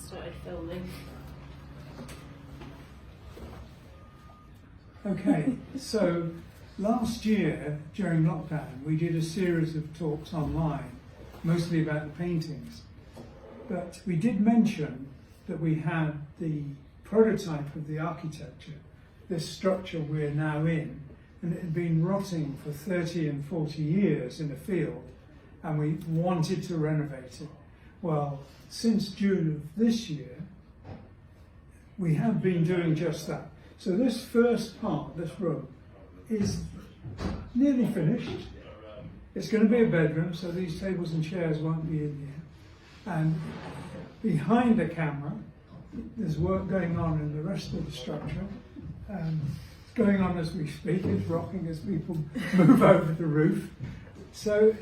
started filming. Okay, so last year during lockdown we did a series of talks online, mostly about the paintings. But we did mention that we had the prototype of the architecture, this structure we're now in, and it had been rotting for 30 and 40 years in a field, and we wanted to renovate it. Well, since June of this year, we have been doing just that. So this first part, this room, is nearly finished. It's going to be a bedroom, so these tables and chairs won't be in here. And behind the camera, there's work going on in the rest of the structure. It's going on as we speak, it's rocking as people move over the roof. So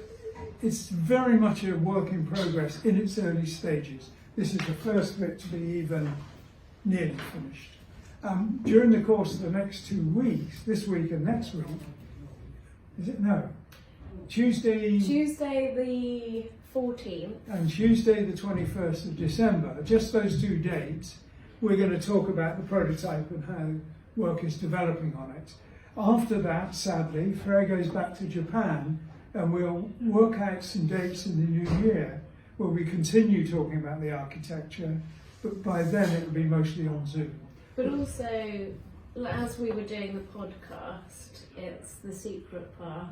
it's very much a work in progress in its early stages. This is the first bit to be even nearly finished. During the course of the next 2 weeks, this week and next week, is it? No. Tuesday the 14th. And Tuesday the 21st of December, just those 2 dates, we're going to talk about the prototype and how work is developing on it. After that, sadly, Freyja goes back to Japan and we'll work out some dates in the new year where we continue talking about the architecture, but by then it will be mostly on Zoom. But also, as we were doing the podcast, it's the secret path.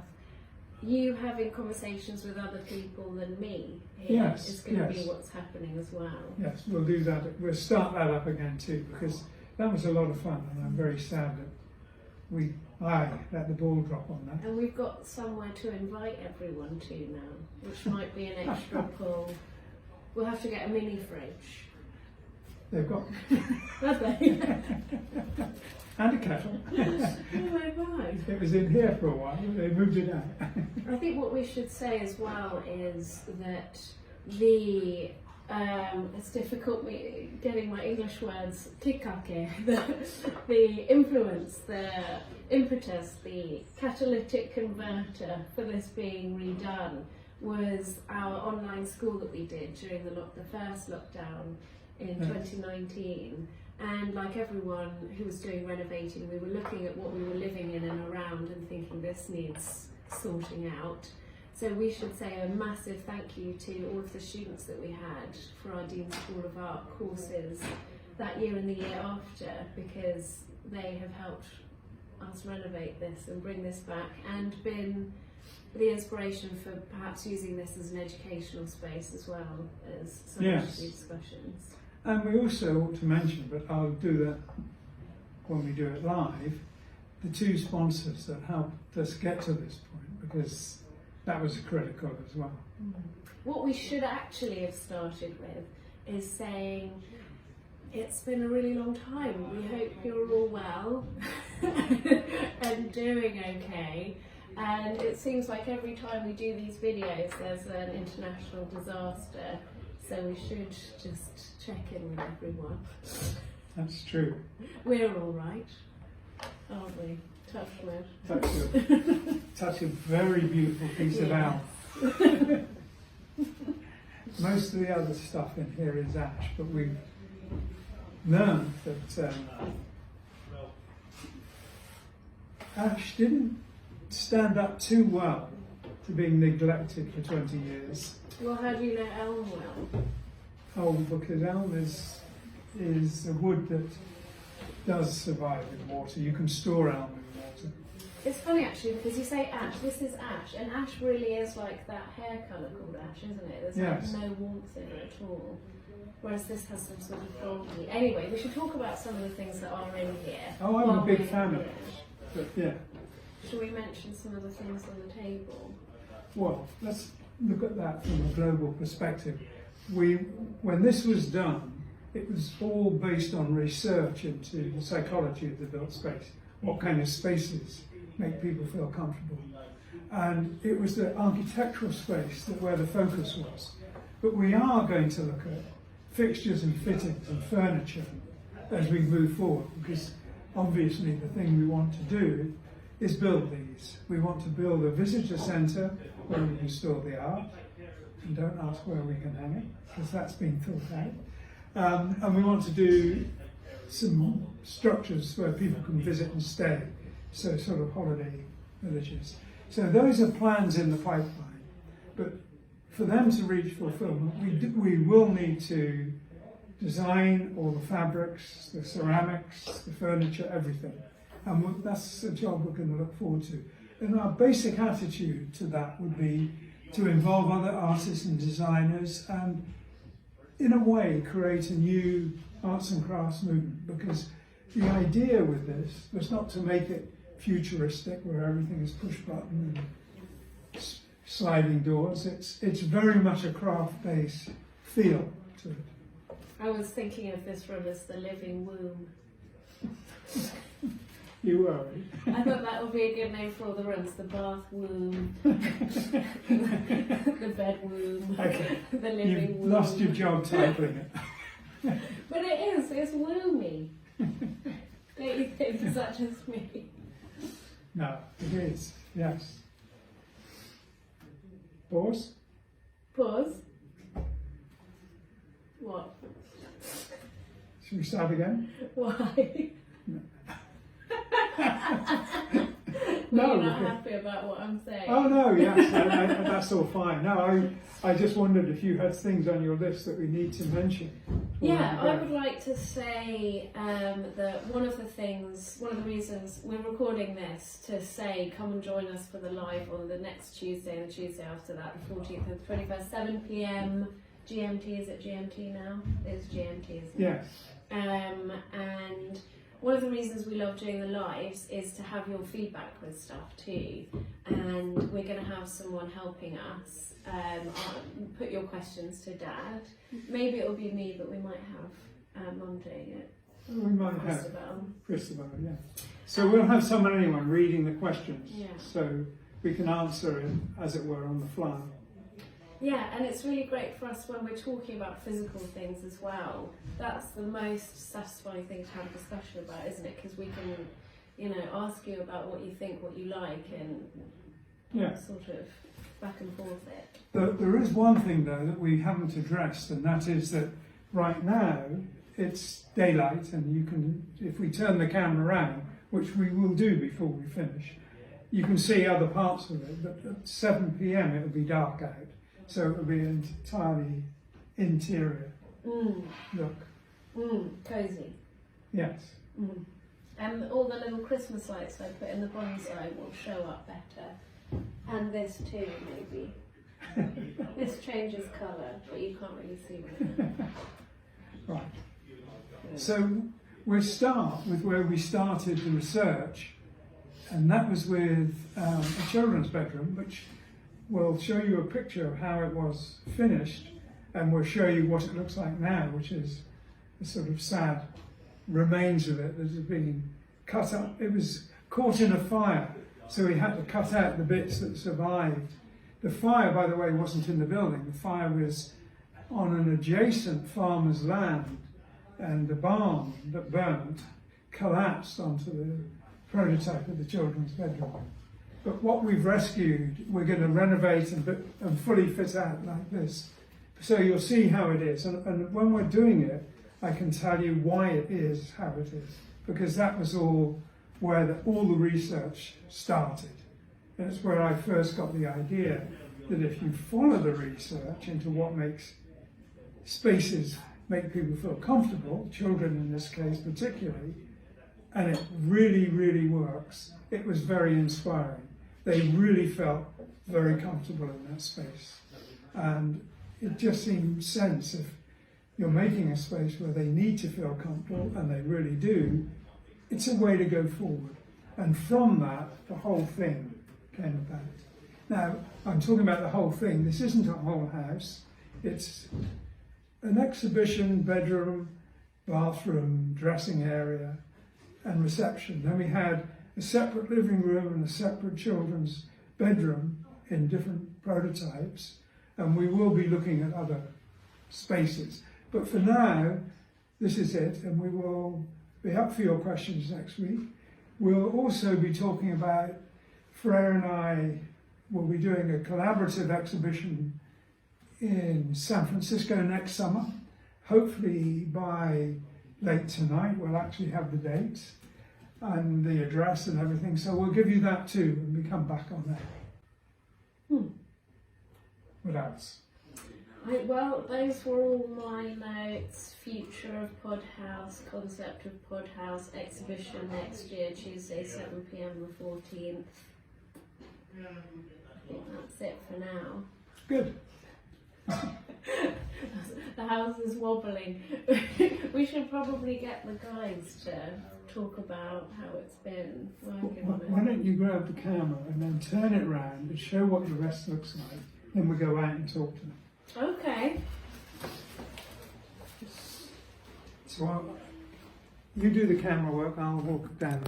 You having conversations with other people than me here is going to be what's happening as well. Yes, we'll do that. We'll start that up again too, because that was a lot of fun, and I'm very sad that I let the ball drop on that. And we've got somewhere to invite everyone to now, which might be an extra pull. We'll have to get a mini fridge. They've got Have they? and a kettle. Oh my God. It was in here for a while, they moved it out. I think what we should say as well is that the it's difficult me getting my English words tikake, the influence, the impetus, the catalytic converter for this being redone was our online school that we did during the first lockdown in 2019. And like everyone who was doing renovating, we were looking at what we were living in and around and thinking this needs sorting out. So we should say a massive thank you to all of the students that we had for our Dean School of Art courses that year and the year after, because they have helped us renovate this and bring this back and been the inspiration for perhaps using this as an educational space as well as some of the discussions. And we also ought to mention, but I'll do that when we do it live, the 2 sponsors that helped us get to this point, because that was critical as well. What we should actually have started with is saying, it's been a really long time. We hope you're all well and doing okay. And it seems like every time we do these videos, there's an international disaster. So we should just check in with everyone. That's true. We're all right, aren't we? Touch wood. Touch wood. Touch a very beautiful piece of owl. Most of the other stuff in here is ash, but we've learned that ash didn't stand up too well to being neglected for 20 years. Well, how do you know elm well? Oh, because elm is a wood that does survive in water. You can store elm in water. It's funny actually, because you say ash, this is ash, and ash really is like that hair colour called ash, isn't it? There's like no warmth in it at all. Whereas this has some sort of goldy. Anyway, we should talk about some of the things that are in here. Oh, I'm a big fan of it. But yeah. Shall we mention some of the things on the table? Well, let's look at that from a global perspective. When this was done, it was all based on research into the psychology of the built space. What kind of spaces make people feel comfortable? And it was the architectural space where the focus was. But we are going to look at fixtures and fittings and furniture as we move forward, because obviously the thing we want to do is build these. We want to build a visitor centre where we can store the art, and don't ask where we can hang it, because that's been thought out. And we want to do some structures where people can visit and stay, so sort of holiday villages. So those are plans in the pipeline, but for them to reach fulfillment, we will need to design all the fabrics, the ceramics, the furniture, everything. And that's a job we're going to look forward to. And our basic attitude to that would be to involve other artists and designers and, in a way, create a new arts and crafts movement. Because the idea with this was not to make it futuristic, where everything is push button and sliding doors. It's very much a craft-based feel to it. I was thinking of this room as the living womb. You were. I thought that would be a good name for all the rooms: the bath womb, the bed womb, Okay. the living You've womb. lost your job titling it. But it's womby. Don't you think? Is that just me? No, it is, yes. Pause? Pause. What? Should we start again? Why? No. You're not happy about what I'm saying? Oh no, yes, that's all fine. No, I just wondered if you had things on your list that we need to mention. Yeah, I would like to say that one of the reasons we're recording this to say come and join us for the live on the next Tuesday and the Tuesday after that, the 14th and 21st, 7 p.m. GMT. Is it GMT now? It's GMT, isn't it? Yes. And one of the reasons we love doing the lives is to have your feedback with stuff too. And we're going to have someone helping us. Put your questions to Dad. Maybe it'll be me, but we might have Monday it. We might Christabel. have Christabel, yeah. So we'll have anyone reading the questions, Yeah. so we can answer it, as it were, on the fly. Yeah, and it's really great for us when we're talking about physical things as well. That's the most satisfying thing to have a discussion about, isn't it? Because we can, ask you about what you think, what you like, and sort of back and forth it. There is one thing, though, that we haven't addressed, and that is that right now it's daylight, and you can, if we turn the camera around, which we will do before we finish, you can see other parts of it, but at 7 p.m. it'll be dark out. So it'll be an entirely interior look. Cosy. Yes. And all the little Christmas lights I put in the bonsai will show up better. And this too, maybe. This changes colour, but you can't really see it. Right. So we'll start with where we started the research, and that was with a children's bedroom, which we'll show you a picture of how it was finished, and we'll show you what it looks like now, which is the sort of sad remains of it that has been cut up. It was caught in a fire, so we had to cut out the bits that survived. The fire, by the way, wasn't in the building. The fire was on an adjacent farmer's land, and the barn that burnt collapsed onto the prototype of the children's bedroom. But what we've rescued, we're going to renovate and fully fit out like this. So you'll see how it is. And when we're doing it, I can tell you why it is how it is. Because that was all where all the research started. And it's where I first got the idea that if you follow the research into what makes spaces make people feel comfortable, children in this case particularly, and it really, really works, it was very inspiring. They really felt very comfortable in that space. And it just seemed sense if you're making a space where they need to feel comfortable, and they really do, it's a way to go forward. And from that, the whole thing came about. Now, I'm talking about the whole thing. This isn't a whole house. It's an exhibition, bedroom, bathroom, dressing area, and reception. Then we had a separate living room and a separate children's bedroom in different prototypes, and we will be looking at other spaces. But for now, this is it, and we will be up for your questions next week. We'll also be talking about, Freyja and I will be doing a collaborative exhibition in San Francisco next summer, hopefully by late tonight we'll actually have the dates and the address and everything. So we'll give you that too when we come back on that. What else? Well, those were all my notes. Future of Pod House, concept of Pod House, exhibition next year, Tuesday 7 p.m. the 14th. I think that's it for now. Good. The house is wobbling. We should probably get the guys to talk about how it's been working on it. Why don't you grab the camera and then turn it around and show what the rest looks like, then we'll go out and talk to them. Okay. So you do the camera work, I'll walk down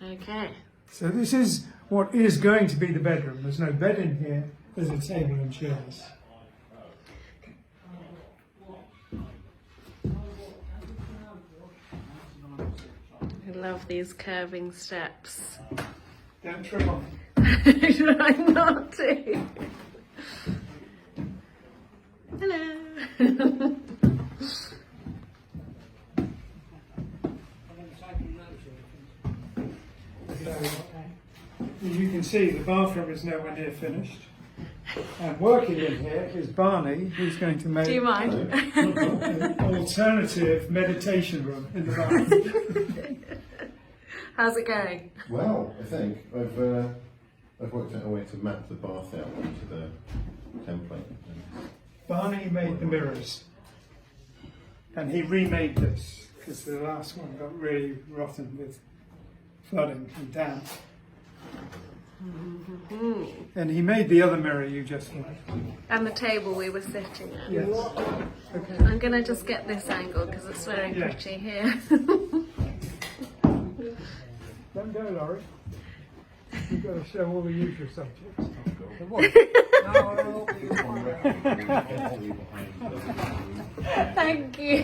there. Okay. So this is what is going to be the bedroom. There's no bed in here, there's a table and chairs. I love these curving steps. Don't trip on them. Try not to. Hello. As you can see, the bathroom is nowhere near finished. And working in here is Barney, who's going to make Do you mind? an alternative meditation room in the bathroom. How's it going? Well, I think I've worked out a way to map the bath out onto the template. Barney made the mirrors. And he remade this, because the last one got really rotten with flooding and damp. And he made the other mirror you just made. And the table we were sitting at. Yes. Okay. I'm going to just get this angle because it's very Yeah. pretty here. Don't go, Laurie. You've got to show all the usual subjects. Thank you.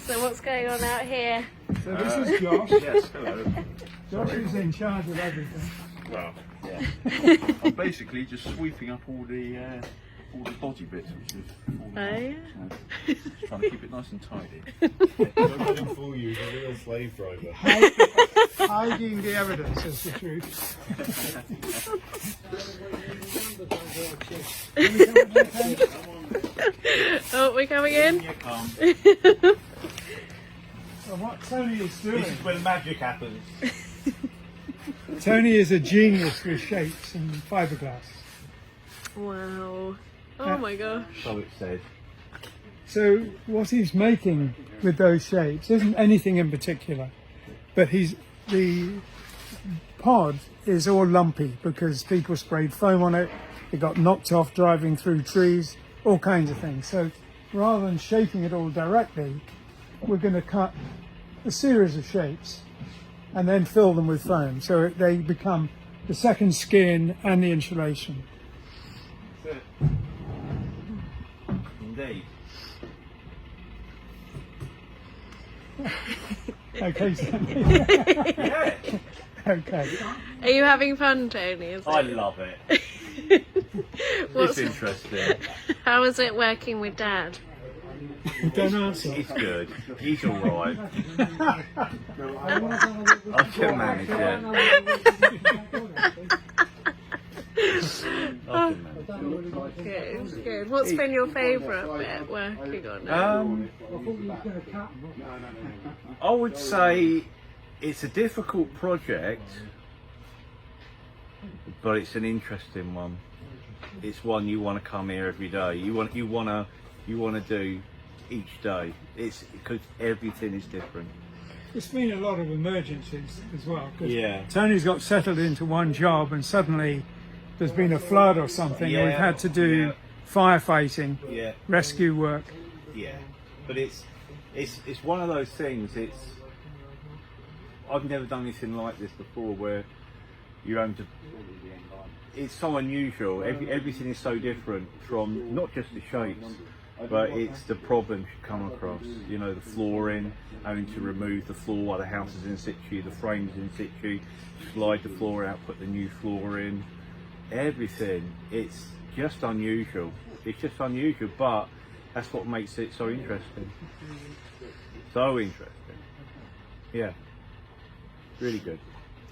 So what's going on out here? So this is Josh. Yes, hello. Josh is in charge of everything. Well, yeah. I'm basically just sweeping up all the body bits, which is all the Oh, yeah. just trying to keep it nice and tidy. Don't let him fool you, he's a real slave driver. Hiding the evidence is the truth. Oh, we're coming in? Here come. Well, what Tony is doing, This is where the magic happens. Tony is a genius with shapes and fiberglass. Wow. Oh my gosh. So it said. So what he's making with those shapes isn't anything in particular, but the pod is all lumpy because people sprayed foam on it, it got knocked off driving through trees, all kinds of things. So rather than shaping it all directly, we're going to cut a series of shapes and then fill them with foam so they become the second skin and the insulation. That's it. Indeed. Okay, Tony. Yeah. Okay. Are you having fun, Tony? Is I it? love it. What's- It's interesting. How is it working with Dad? Don't answer. It's good. He's alright. I can manage it. I can manage it. Good, good. What's been your favourite bit working on it? I would say it's a difficult project, but it's an interesting one. It's one you want to come here every day. You want to do each day. It's because everything is different. There's been a lot of emergencies as well. 'Cause Yeah. Tony's got settled into one job and suddenly there's been a flood or something. And we've had to do firefighting, Yeah. rescue work. Yeah, but it's one of those things. I've never done anything like this before, where you're having to. It's so unusual. Everything is so different from not just the shapes, but it's the problems you come across. You know, the flooring, having to remove the floor while the house is in situ, the frames in situ, slide the floor out, put the new floor in. everything. It's just unusual. It's just unusual, but that's what makes it so interesting. So interesting. Yeah, really good.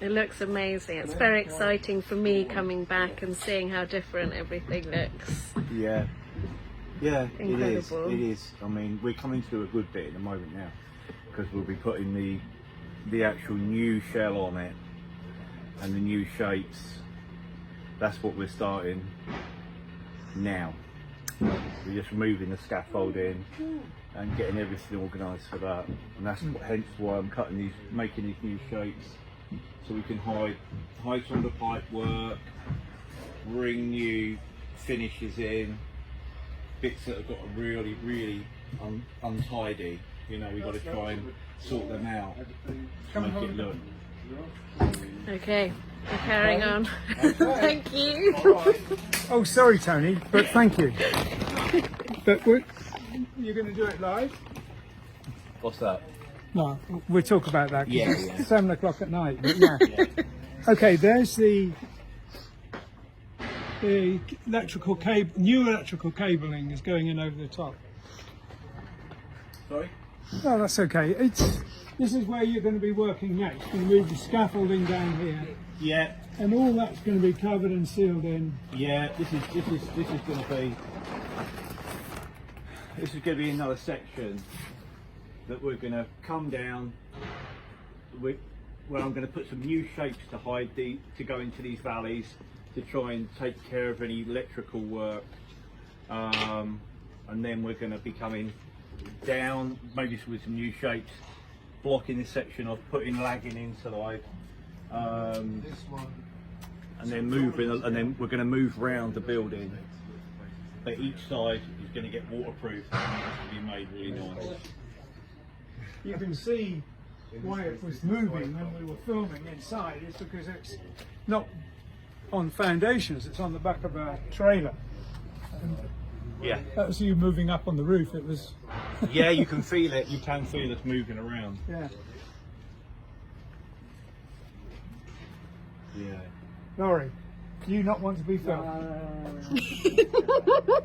It looks amazing. It's very exciting for me coming back and seeing how different everything looks. Yeah, yeah, Incredible. It is. I mean, we're coming to a good bit in the moment now, because we'll be putting the actual new shell on it and the new shapes. That's what we're starting now. We're just removing the scaffolding and getting everything organised for that, and that's hence why I'm making these new shapes, so we can hide some of the pipe work, bring new finishes in, bits that have got a really untidy. You know, we've got to try and sort them out to make it look. Okay, we're carrying on. Okay. Thank you. Oh, sorry, Tony, but thank you. But you're going to do it live? What's that? No, we'll talk about that. 'Cause Yeah, it's yeah. 7 o'clock at night. But yeah. Okay, there's the electrical cable. New electrical cabling is going in over the top. Sorry? No, that's okay. This is where you're going to be working next. You're going to move the scaffolding down here, Yeah, and all that's going to be covered and sealed in. yeah. This is going to be another section that we're going to come down. Where I'm going to put some new shapes to to go into these valleys to try and take care of any electrical work, and then we're going to be coming down, maybe with some new shapes, blocking this section off, putting lagging inside, and then we're going to move round the building. But each side is going to get waterproof and it's going to be made really nice. You can see why it was moving when we were filming inside is because it's not on foundations, it's on the back of a trailer. And Yeah, that was you moving up on the roof. It was, yeah, you can feel it. You can feel it moving around. yeah. Yeah. Laurie, do you not want to be filmed?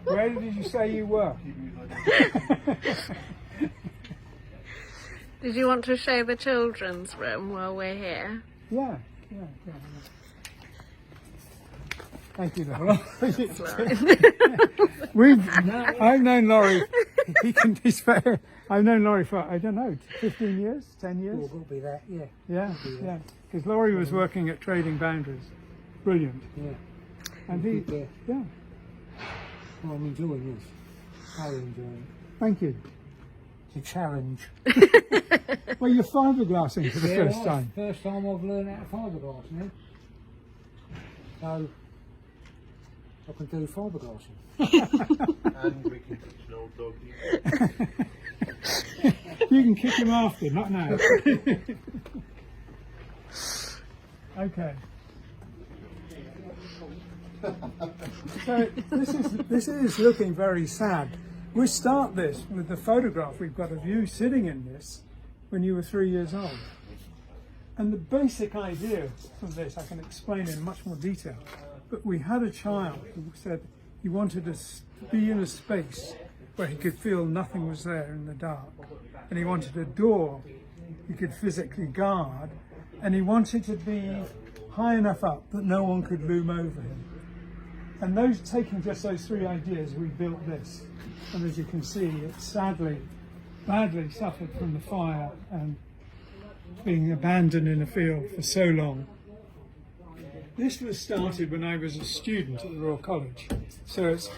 Where did you say you were? Did you want to show the children's room while we're here? Yeah. Thank you, Laurie. I've known Laurie. He's fair. I've known Laurie for, I don't know, 15 years, 10 years. Will be that, yeah. Yeah. Because Laurie was working at Trading Boundaries. Brilliant. Yeah. And he, Good, yeah. Well, I'm enjoying this. How enjoying Thank you. it. It's a challenge. Well, you're fiberglassing for the first well, time. First time I've learned how to fiberglass now. So, I can do fiberglassing. And we can teach an old dog. You can kick him after, not now. Okay. So this is looking very sad. We start this with the photograph we've got of you sitting in this when you were 3 years old. And the basic idea of this I can explain in much more detail. But we had a child who said he wanted to be in a space where he could feel nothing was there in the dark. And he wanted a door he could physically guard. And he wanted to be high enough up that no one could loom over him. And taking just those three ideas, we built this. And as you can see, it badly suffered from the fire and being abandoned in a field for so long. This was started when I was a student at the Royal College, so it's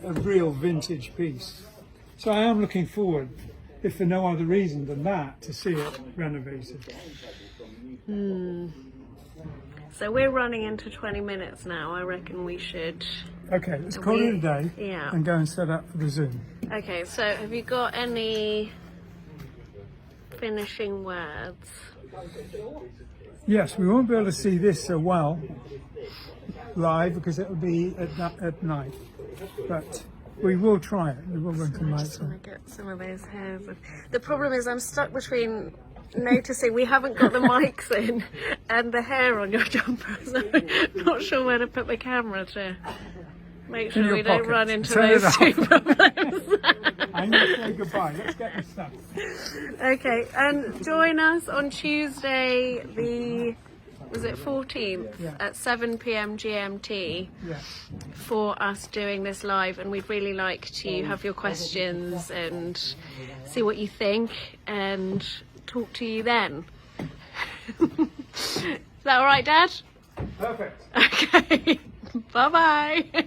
a real vintage piece. So I am looking forward, if for no other reason than that, to see it renovated. So we're running into 20 minutes now. I reckon we should. Okay, let's call it a day Yeah. and go and set up for the Zoom. Okay, so have you got any finishing words? Yes, we won't be able to see this so well live because it will be at night, but we will try it. We will run some lights I on. get some of those hairs. The problem is I'm stuck between noticing we haven't got the mics in and the hair on your jumper, so I'm not sure where to put the camera to make sure your we don't pocket. run into Turn it those two problems. I'm going to say goodbye. Let's get this stuff. Okay, and join us on Tuesday, the 14th Yeah. at 7 p.m. GMT Yeah. for us doing this live, and we'd really like to have your questions and see what you think and talk to you then. Is that all right, Dad? Perfect. Okay. Bye bye.